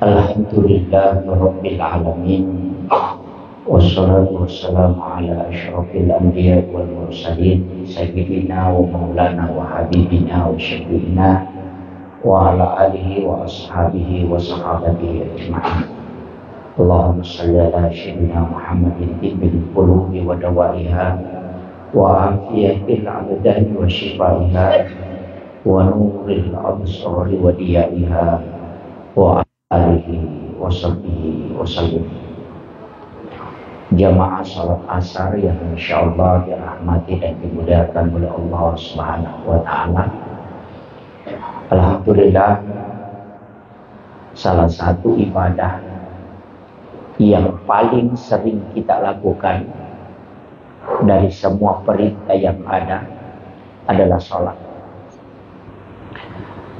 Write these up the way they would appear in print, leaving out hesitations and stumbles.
Alhamdulillahirabbil alamin. Wassalatu wassalamu ala asyrafil anbiya wal mursalin sayyidina wa maulana wa habibina wa syafiina wa ala alihi wa ashabihi wa sahabatihi ajma'in. Allahumma shalli ala sayyidina Muhammadin tibbil qulubi wa dawaiha wa afiyatil abdani wa shifaiha wa nuril absari wa diyaiha wa alihi wa sahbihi wa sallim. Jamaah salat asar yang insyaallah dirahmati dan dimuliakan oleh Allah Subhanahu wa taala. Alhamdulillah, salah satu ibadah yang paling sering kita lakukan dari semua perintah yang ada adalah sholat.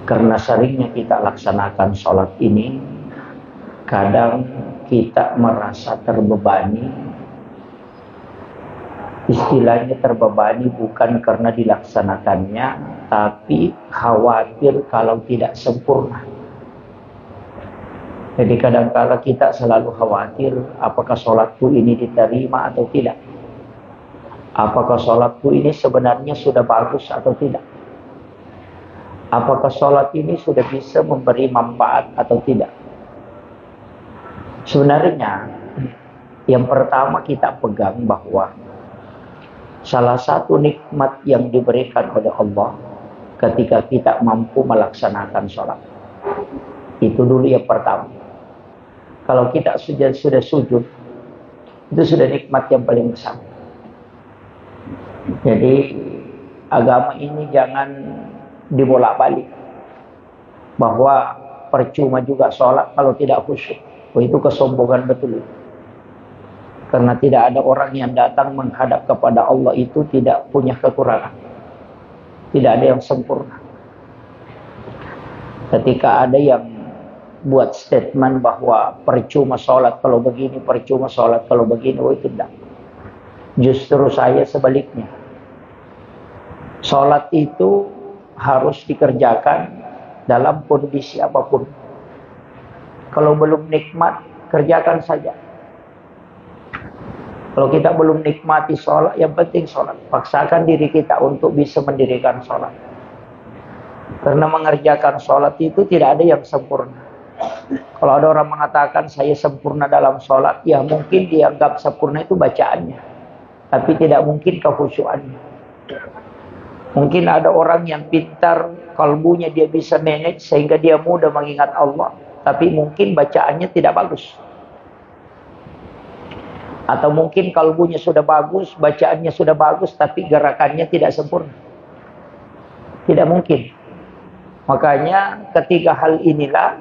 Karena seringnya kita laksanakan sholat ini, kadang kita merasa terbebani. Istilahnya terbebani bukan karena dilaksanakannya, tapi khawatir kalau tidak sempurna. Jadi kadang-kala kita selalu khawatir, apakah sholatku ini diterima atau tidak? Apakah sholatku ini sebenarnya sudah bagus atau tidak? Apakah sholat ini sudah bisa memberi manfaat atau tidak? Sebenarnya yang pertama kita pegang bahwa salah satu nikmat yang diberikan oleh Allah ketika kita mampu melaksanakan sholat. Itu dulu yang pertama. Kalau kita sudah sujud, itu sudah nikmat yang paling besar. Jadi agama ini jangan dibolak-balik. Bahwa percuma juga sholat kalau tidak khusyuk. Itu kesombongan betul. Karena tidak ada orang yang datang menghadap kepada Allah itu tidak punya kekurangan. Tidak ada yang sempurna. Ketika ada yang buat statement bahwa percuma sholat kalau begini, percuma sholat kalau begini, itu tidak. Justru saya sebaliknya. Sholat itu harus dikerjakan dalam kondisi apapun. Kalau belum nikmat, kerjakan saja. Kalau kita belum nikmati sholat, yang penting sholat. Paksakan diri kita untuk bisa mendirikan sholat. Karena mengerjakan sholat itu tidak ada yang sempurna. Kalau ada orang mengatakan saya sempurna dalam sholat, ya mungkin dianggap sempurna itu bacaannya. Tapi tidak mungkin kekhusyuannya. Mungkin ada orang yang pintar, kalbunya dia bisa manage sehingga dia mudah mengingat Allah. Tapi mungkin bacaannya tidak bagus. Atau mungkin kalbunya sudah bagus, bacaannya sudah bagus, tapi gerakannya tidak sempurna. Tidak mungkin. Makanya ketiga hal inilah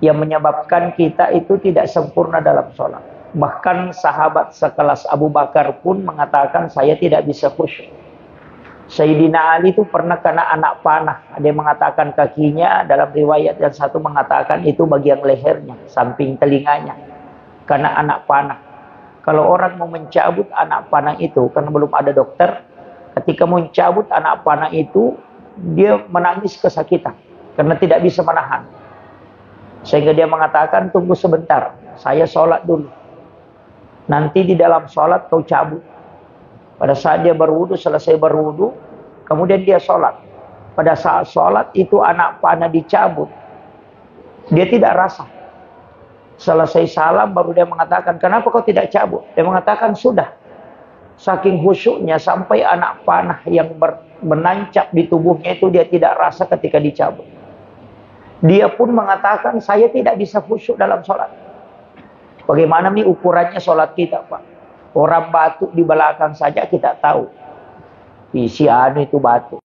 yang menyebabkan kita itu tidak sempurna dalam sholat. Bahkan sahabat sekelas Abu Bakar pun mengatakan saya tidak bisa khusyuk. Sayyidina Ali itu pernah kena anak panah. Ada yang mengatakan kakinya, dalam riwayat yang satu mengatakan itu bagian lehernya, samping telinganya. Karena anak panah. Kalau orang mau mencabut anak panah itu, karena belum ada dokter, ketika mencabut anak panah itu, dia menangis kesakitan. Karena tidak bisa menahan. Sehingga dia mengatakan, tunggu sebentar, saya sholat dulu. Nanti di dalam sholat kau cabut. Pada saat dia berwudu, selesai berwudu, kemudian dia sholat. Pada saat sholat itu anak panah dicabut. Dia tidak rasa. Selesai salam baru dia mengatakan, kenapa kau tidak cabut? Dia mengatakan, sudah. Saking khusyuknya sampai anak panah yang menancap di tubuhnya itu dia tidak rasa ketika dicabut. Dia pun mengatakan, saya tidak bisa khusyuk dalam sholat. Bagaimana nih ukurannya sholat kita, Pak? Orang batuk di belakang saja kita tahu. Si anu itu batuk.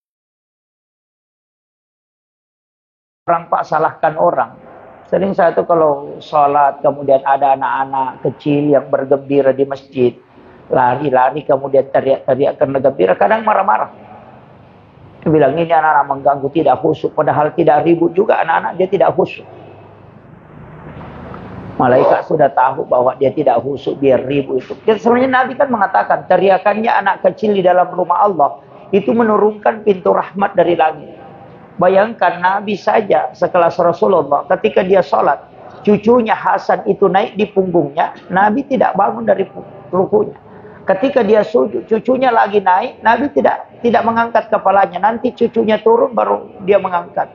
Orang Pak salahkan orang. Sering saya tuh kalau sholat kemudian ada anak-anak kecil yang bergembira di masjid. Lari-lari kemudian teriak-teriak karena gembira. Kadang marah-marah. Dia bilang ini anak-anak mengganggu tidak khusyuk. Padahal tidak ribut juga anak-anak dia tidak khusyuk. Malaikat sudah tahu bahwa dia tidak khusyuk, dia ribu itu. Dan sebenarnya Nabi kan mengatakan, teriakannya anak kecil di dalam rumah Allah, itu menurunkan pintu rahmat dari langit. Bayangkan Nabi saja sekelas Rasulullah, ketika dia sholat, cucunya Hasan itu naik di punggungnya, Nabi tidak bangun dari rukunya. Ketika dia sujud, cucunya lagi naik, Nabi tidak mengangkat kepalanya. Nanti cucunya turun baru dia mengangkat.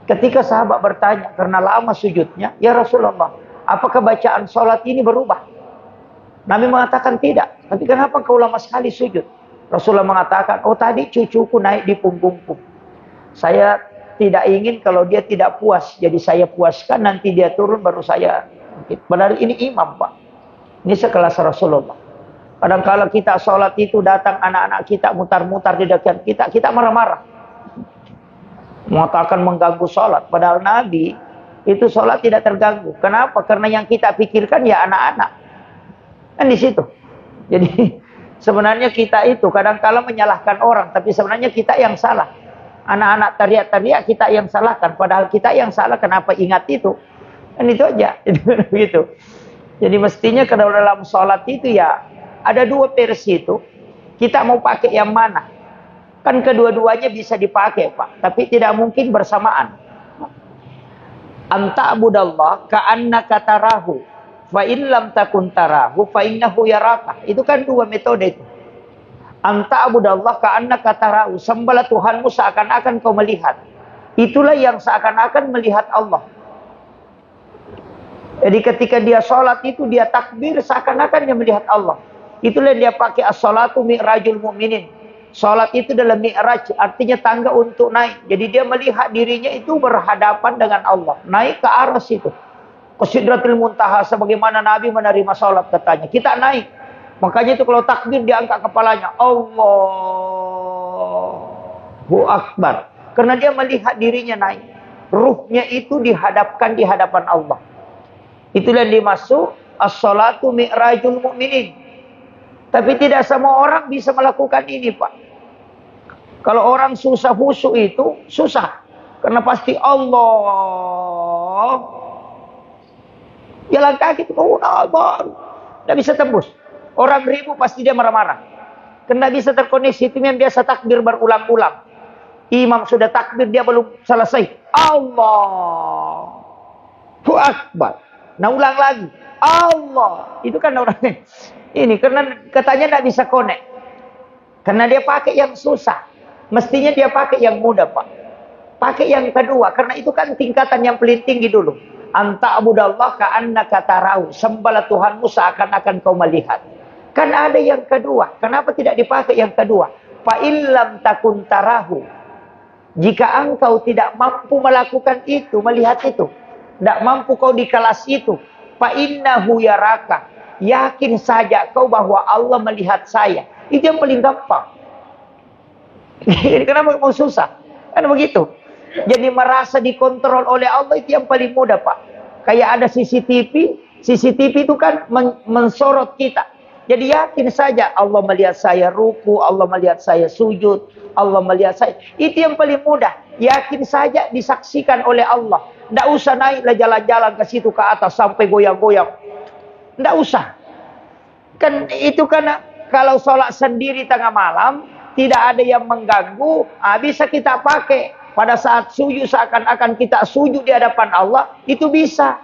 Ketika sahabat bertanya karena lama sujudnya, ya Rasulullah, apakah bacaan sholat ini berubah? Nabi mengatakan tidak. Tapi kenapa kau lama sekali sujud? Rasulullah mengatakan, oh tadi cucuku naik di punggungku. Saya tidak ingin kalau dia tidak puas, jadi saya puaskan, nanti dia turun baru saya. Padahal ini imam, Pak. Ini sekelas Rasulullah. Kadang-kala kita sholat itu datang anak-anak kita mutar-mutar di dekat kita, kita marah-marah. Mengatakan mengganggu sholat. Padahal Nabi itu sholat tidak terganggu. Kenapa? Karena yang kita pikirkan ya anak-anak. Kan di situ. Jadi sebenarnya kita itu kadang-kala menyalahkan orang, tapi sebenarnya kita yang salah. Anak-anak teriak-teriak kita yang salahkan, padahal kita yang salah. Kenapa ingat itu? Kan itu aja. Begitu. Jadi mestinya kalau dalam sholat itu ya ada dua versi itu. Kita mau pakai yang mana? Kan kedua-duanya bisa dipakai, Pak. Tapi tidak mungkin bersamaan. Anta abudallah ka'annaka tarahu. Fa in lam takun tarahu fa innahu yaraka. Itu kan dua metode itu. Anta abudallah ka'annaka tarahu. Sembahlah Tuhanmu seakan-akan kau melihat. Itulah yang seakan-akan melihat Allah. Jadi ketika dia sholat itu dia takbir seakan-akan dia melihat Allah. Itulah yang dia pakai as-sholatu mi'rajul mu'minin. Sholat itu dalam mi'raj, artinya tangga untuk naik. Jadi dia melihat dirinya itu berhadapan dengan Allah. Naik ke aras itu. Ke Sidratul Muntaha sebagaimana Nabi menerima sholat katanya. Kita naik. Makanya itu kalau takbir dia angkat kepalanya. Allahu Akbar. Karena dia melihat dirinya naik. Ruhnya itu dihadapkan di hadapan Allah. Itulah yang dimaksud as-salatu mi'rajul mu'minin. Tapi tidak semua orang bisa melakukan ini, Pak. Kalau orang susah khusyuk itu susah. Karena pasti Allah. Jalan kaki itu baru. Tidak bisa tembus. Orang ribu pasti dia marah-marah. Karena bisa terkoneksi. Itu yang biasa takbir berulang-ulang. Imam sudah takbir, dia belum selesai. Allahu Akbar. Nah ulang lagi. Allah. Itu kan orang ini. Karena katanya tidak bisa connect. Karena dia pakai yang susah. Mestinya dia pakai yang mudah, Pak. Pakai yang kedua. Karena itu kan tingkatan yang paling tinggi dulu. Anta abudallah ka'annaka tarahu. Sembahlah Tuhanmu seakan-akan kau melihat. Kan ada yang kedua. Kenapa tidak dipakai yang kedua? Fa illam takun tarahu. Jika engkau tidak mampu melakukan itu, melihat itu, tidak mampu kau di kelas itu, fa innahu yaraka. Yakin saja kau bahwa Allah melihat saya. Itu yang paling gampang. Kenapa mau susah? Kan begitu. Jadi merasa dikontrol oleh Allah itu yang paling mudah, Pak. Kayak ada CCTV. CCTV itu kan mensorot kita. Jadi yakin saja Allah melihat saya ruku, Allah melihat saya sujud, Allah melihat saya. Itu yang paling mudah. Yakin saja disaksikan oleh Allah. Tidak usah naiklah jalan-jalan ke situ ke atas sampai goyang-goyang. Tidak usah. Kan itu karena kalau sholat sendiri tengah malam, tidak ada yang mengganggu, bisa kita pakai. Pada saat sujud seakan-akan kita sujud di hadapan Allah, itu bisa.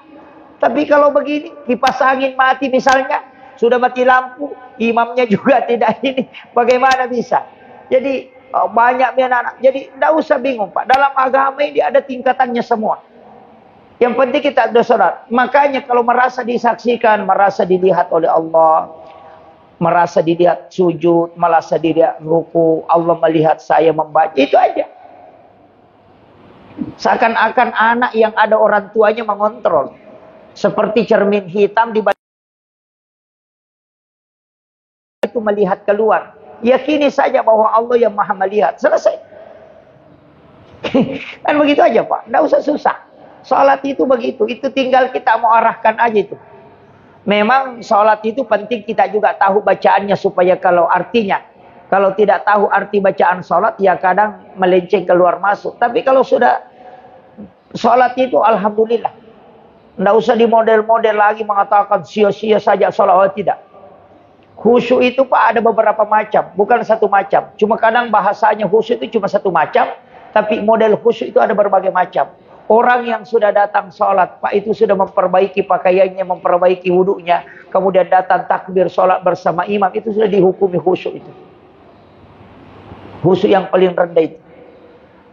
Tapi kalau begini, kipas angin mati misalnya, sudah mati lampu, imamnya juga tidak ini, bagaimana bisa? Jadi banyak anak-anak. Jadi tidak usah bingung, Pak. Dalam agama ini ada tingkatannya semua. Yang penting kita ada sholat. Makanya kalau merasa disaksikan, merasa dilihat oleh Allah, merasa dilihat sujud, merasa dilihat ruku, Allah melihat saya membaca, itu aja. Seakan-akan anak yang ada orang tuanya mengontrol. Seperti cermin hitam di itu melihat keluar. Yakini saja bahwa Allah yang maha melihat. Selesai. Kan begitu aja, Pak. Tidak usah susah. Salat itu begitu. Itu tinggal kita mau arahkan aja itu. Memang salat itu penting kita juga tahu bacaannya supaya kalau artinya. Kalau tidak tahu arti bacaan salat, ya kadang melenceng keluar masuk. Tapi kalau sudah salat itu alhamdulillah. Tidak usah di model-model lagi mengatakan sia-sia saja salat. Oh, tidak. Khusyuk itu, Pak, ada beberapa macam. Bukan satu macam. Cuma kadang bahasanya khusyuk itu cuma satu macam. Tapi model khusyuk itu ada berbagai macam. Orang yang sudah datang sholat, Pak, itu sudah memperbaiki pakaiannya, memperbaiki wudunya, kemudian datang takbir sholat bersama imam, itu sudah dihukumi khusyuk itu. Khusyuk yang paling rendah itu.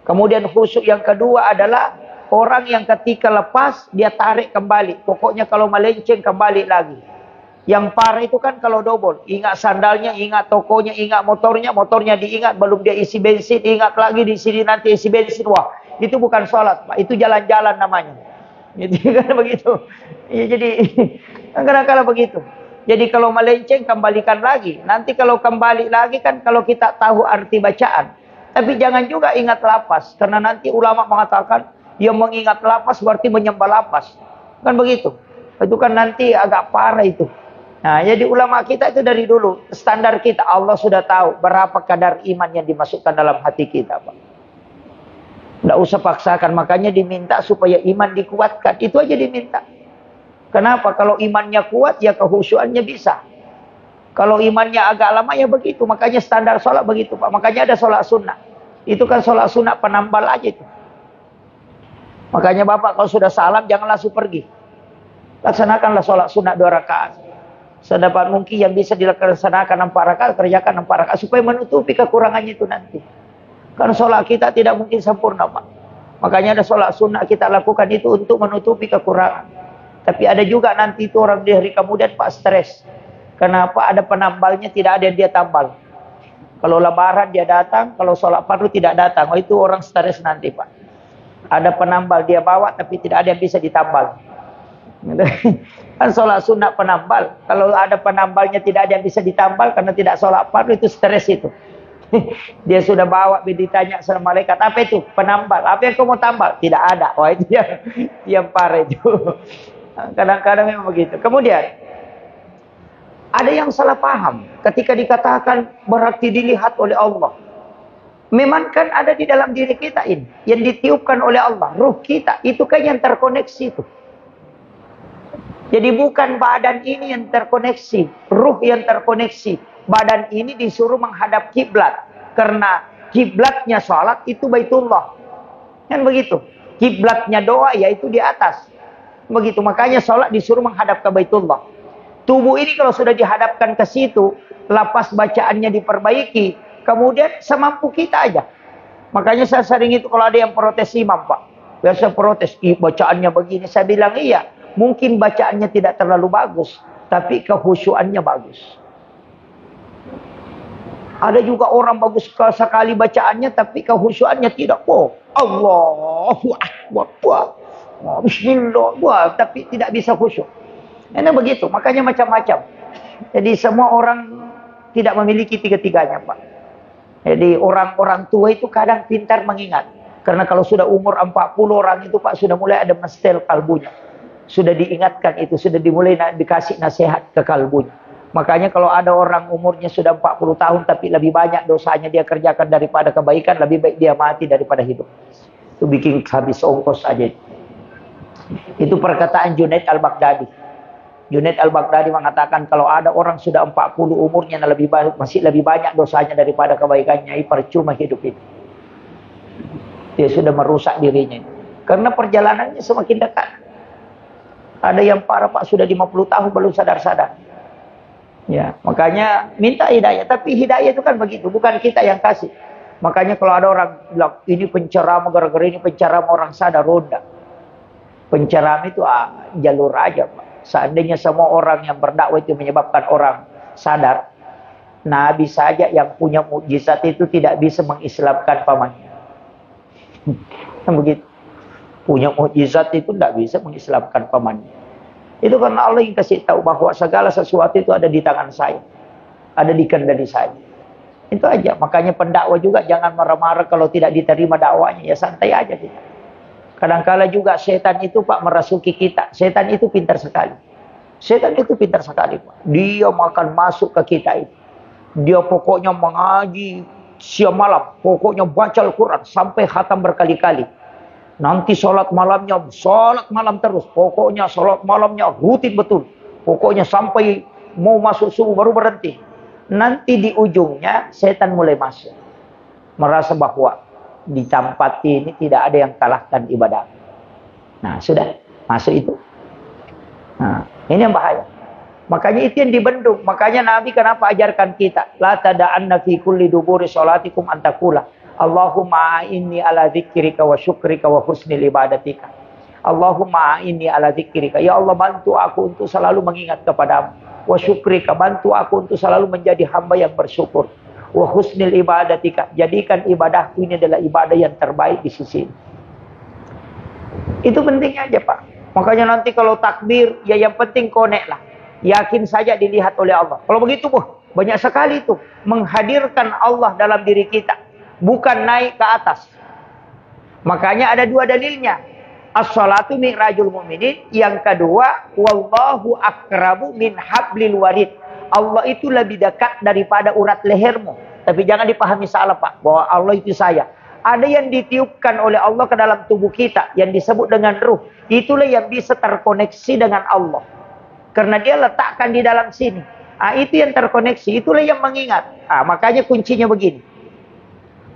Kemudian khusyuk yang kedua adalah orang yang ketika lepas, dia tarik kembali. Pokoknya kalau melenceng, kembali lagi. Yang parah itu kan kalau double. Ingat sandalnya, ingat tokonya, ingat motornya. Motornya diingat, belum dia isi bensin. Ingat lagi di sini nanti isi bensin. Wah, itu bukan sholat, Pak. Itu jalan-jalan namanya. Jadi kan begitu. Ya, jadi kadang-kadang begitu. Jadi kalau melenceng, kembalikan lagi. Nanti kalau kembali lagi kan kalau kita tahu arti bacaan. Tapi jangan juga ingat lapas. Karena nanti ulama mengatakan, yang mengingat lapas berarti menyembah lapas. Kan begitu. Itu kan nanti agak parah itu. Nah, jadi ulama kita itu dari dulu, standar kita, Allah sudah tahu berapa kadar iman yang dimasukkan dalam hati kita, Pak. Tidak usah paksakan, makanya diminta supaya iman dikuatkan. Itu aja diminta. Kenapa? Kalau imannya kuat, ya kehusyuannya bisa. Kalau imannya agak lama, ya begitu. Makanya standar sholat begitu, Pak. Makanya ada sholat sunnah. Itu kan sholat sunnah penambal aja itu. Makanya Bapak kalau sudah salam, jangan langsung pergi. Laksanakanlah sholat sunnah 2 rakaat. Sedapat mungkin yang bisa dilaksanakan 4 rakaat, kerjakan 4 rakaat. Supaya menutupi kekurangannya itu nanti. Karena sholat kita tidak mungkin sempurna, Pak. Makanya ada sholat sunnah kita lakukan itu untuk menutupi kekurangan. Tapi ada juga nanti itu orang di hari kemudian, Pak, stres. Kenapa? Ada penambalnya, tidak ada yang dia tambal. Kalau lebaran dia datang, kalau sholat fardu tidak datang. Oh, itu orang stres nanti, Pak. Ada penambal dia bawa, tapi tidak ada yang bisa ditambal. Kan sholat sunnah penambal. Kalau ada penambalnya tidak ada yang bisa ditambal karena tidak sholat fardu, itu stres itu. Dia sudah bawa, ditanya sama malaikat, apa itu? Penambal. Apa yang kamu tambal? Tidak ada. Wah, itu yang parah itu. Kadang-kadang memang begitu. Kemudian ada yang salah paham ketika dikatakan berarti dilihat oleh Allah. Memang kan ada di dalam diri kita ini yang ditiupkan oleh Allah, ruh kita itu kan yang terkoneksi itu. Jadi bukan badan ini yang terkoneksi, ruh yang terkoneksi. Badan ini disuruh menghadap kiblat karena kiblatnya salat itu Baitullah. Kan begitu. Kiblatnya doa yaitu di atas. Begitu, makanya sholat disuruh menghadap ke Baitullah. Tubuh ini kalau sudah dihadapkan ke situ, lapas bacaannya diperbaiki, kemudian semampu kita aja. Makanya saya sering itu kalau ada yang protes imam, Pak. Biasa protes, bacaannya begini. Saya bilang iya, mungkin bacaannya tidak terlalu bagus, tapi kehusyuannya bagus. Ada juga orang bagus sekali bacaannya, tapi kehusyuannya tidak. Oh, Allahu Akbar. Bismillah, wah, tapi tidak bisa khusyuk. Ini begitu, makanya macam-macam. Jadi semua orang tidak memiliki tiga-tiganya, Pak. Jadi orang-orang tua itu kadang pintar mengingat. Karena kalau sudah umur 40 orang itu, Pak, sudah mulai ada mestel kalbunya. Sudah diingatkan itu, sudah dimulai dikasih nasihat ke kalbunya. Makanya kalau ada orang umurnya sudah 40 tahun tapi lebih banyak dosanya dia kerjakan daripada kebaikan, lebih baik dia mati daripada hidup. Itu bikin habis ongkos aja. Itu perkataan Junaid al-Baghdadi. Junaid al-Baghdadi mengatakan kalau ada orang sudah 40 umurnya masih lebih banyak dosanya daripada kebaikannya, percuma hidup itu. Dia sudah merusak dirinya. Karena perjalanannya semakin dekat. Ada yang parah, Pak, sudah 50 tahun belum sadar-sadar. Ya, makanya minta hidayah. Tapi hidayah itu kan begitu, bukan kita yang kasih. Makanya kalau ada orang bilang ini penceramah, gara-gara ini penceramah orang sadar, ronda. Penceramah itu jalur aja, Pak. Seandainya semua orang yang berdakwah itu menyebabkan orang sadar, Nabi saja yang punya mukjizat itu tidak bisa mengislamkan pamannya. Begitu. Punya mukjizat itu tidak bisa mengislamkan pamannya. Itu karena Allah yang kasih tahu bahwa segala sesuatu itu ada di tangan saya. Ada di kendali saya. Itu aja. Makanya pendakwah juga jangan marah-marah kalau tidak diterima dakwanya. Ya santai aja kita. Kadang-kala juga setan itu, Pak, merasuki kita. Setan itu pintar sekali. Setan itu pintar sekali, Pak. Dia makan masuk ke kita itu. Dia pokoknya mengaji siang malam. Pokoknya baca Al-Quran sampai khatam berkali-kali. Nanti sholat malam terus. Pokoknya sholat malamnya rutin betul. Pokoknya sampai mau masuk subuh baru berhenti. Nanti di ujungnya setan mulai masuk. Merasa bahwa di tempat ini tidak ada yang kalahkan ibadah. Nah, sudah masuk itu. Nah, ini yang bahaya. Makanya itu yang dibendung. Makanya Nabi kenapa ajarkan kita, la tada'anna fi kulli duburi sholatikum antakula Allahumma inni ala dzikrika wa syukrika wa husnil ibadatika. Allahumma inni ala dzikrika. Ya Allah, bantu aku untuk selalu mengingat kepadamu. Wa syukrika, bantu aku untuk selalu menjadi hamba yang bersyukur. Wa husnil ibadatika, jadikan ibadahku ini adalah ibadah yang terbaik di sisi. Itu pentingnya aja, Pak. Makanya nanti kalau takbir, ya yang penting connect lah. Yakin saja dilihat oleh Allah. Kalau begitu, banyak sekali itu menghadirkan Allah dalam diri kita, bukan naik ke atas. Makanya ada dua dalilnya. As-salatu mi'rajul mu'minin. Yang kedua, wallahu akrabu min hablil warid. Allah itu lebih dekat daripada urat lehermu. Tapi jangan dipahami salah, Pak, bahwa Allah itu saya. Ada yang ditiupkan oleh Allah ke dalam tubuh kita, yang disebut dengan ruh. Itulah yang bisa terkoneksi dengan Allah. Karena dia letakkan di dalam sini. Itu yang terkoneksi, itulah yang mengingat. Makanya kuncinya begini.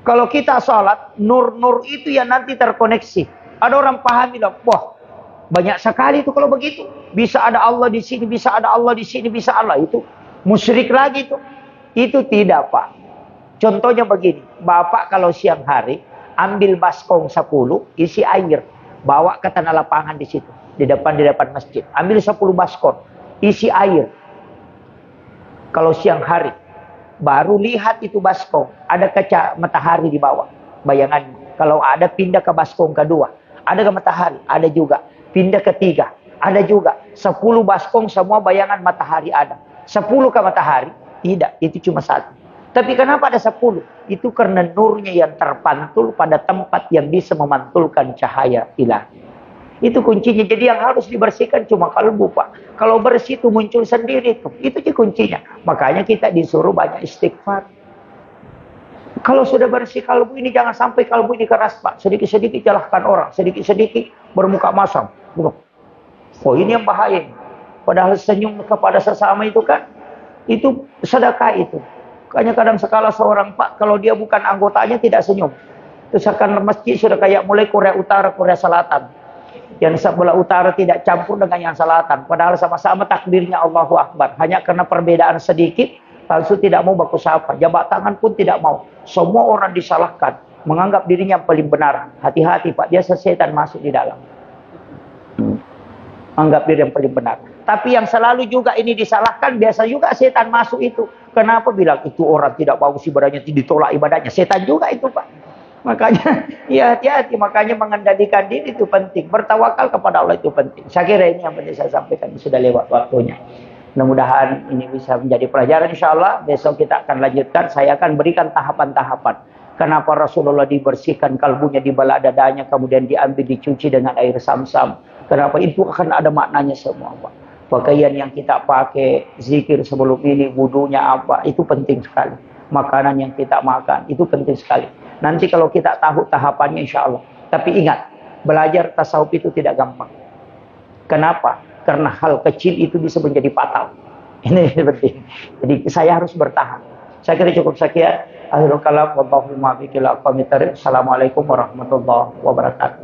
Kalau kita sholat, nur-nur itu yang nanti terkoneksi. Ada orang pahami loh, wah, banyak sekali itu kalau begitu. Bisa ada Allah di sini, bisa ada Allah di sini, bisa Allah. Itu musyrik lagi itu. Itu tidak, Pak. Contohnya begini, Bapak kalau siang hari ambil baskong 10, isi air, bawa ke tanah lapangan di situ, di depan masjid. Ambil 10 baskong, isi air. Kalau siang hari, baru lihat itu baskong, ada kaca matahari di bawah. Bayangan, kalau ada pindah ke baskong kedua, ada ke matahari, ada juga. Pindah ketiga, ada juga. 10 baskong semua bayangan matahari ada. 10 ke matahari, tidak, itu cuma 1. Tapi kenapa ada 10? Itu karena nurnya yang terpantul pada tempat yang bisa memantulkan cahaya ilahi. Itu kuncinya. Jadi yang harus dibersihkan cuma kalbu, Pak. Kalau bersih itu muncul sendiri tuh. Itu sih kuncinya. Makanya kita disuruh banyak istighfar. Kalau sudah bersih kalbu ini, jangan sampai kalbu ini keras, Pak. Sedikit-sedikit jalahkan orang. Sedikit-sedikit bermuka masam. Oh, ini yang bahaya. Padahal senyum kepada sesama itu kan, itu sedekah itu. Hanya kadang sekala seorang, Pak, kalau dia bukan anggotanya tidak senyum. Terus akan masjid sudah kayak mulai Korea Utara, Korea Selatan. Yang sebelah utara tidak campur dengan yang selatan. Padahal sama-sama takbirnya Allahu Akbar. Hanya karena perbedaan sedikit, langsung tidak mau baku sapa. Jabat tangan pun tidak mau. Semua orang disalahkan. Menganggap dirinya yang paling benar. Hati-hati, Pak, biasa setan masuk di dalam. Anggap diri yang paling benar. Tapi yang selalu juga ini disalahkan, biasa juga setan masuk itu. Kenapa bilang itu orang tidak bagus ibadahnya, ditolak ibadahnya? Setan juga itu, Pak. Makanya, ya hati-hati. Makanya mengendalikan diri itu penting. Bertawakal kepada Allah itu penting. Saya kira ini yang penting saya sampaikan. Sudah lewat waktunya. Mudah-mudahan ini bisa menjadi pelajaran. InsyaAllah besok kita akan lanjutkan. Saya akan berikan tahapan-tahapan. Kenapa Rasulullah dibersihkan kalbunya, dibelah dadanya, kemudian diambil, dicuci dengan air Sam-Sam. Kenapa? Itu akan ada maknanya semua, Pak. Pakaian yang kita pakai, zikir sebelum ini, wudunya apa, itu penting sekali. Makanan yang kita makan, itu penting sekali. Nanti kalau kita tahu tahapannya, insya Allah. Tapi ingat, belajar tasawuf itu tidak gampang. Kenapa? Karena hal kecil itu bisa menjadi fatal. Ini penting. Jadi saya harus bertahan. Saya kira cukup sekian. Akhirul kalam, wallahu muwaffiq ila aqwamit thoriq. Assalamualaikum warahmatullahi wabarakatuh.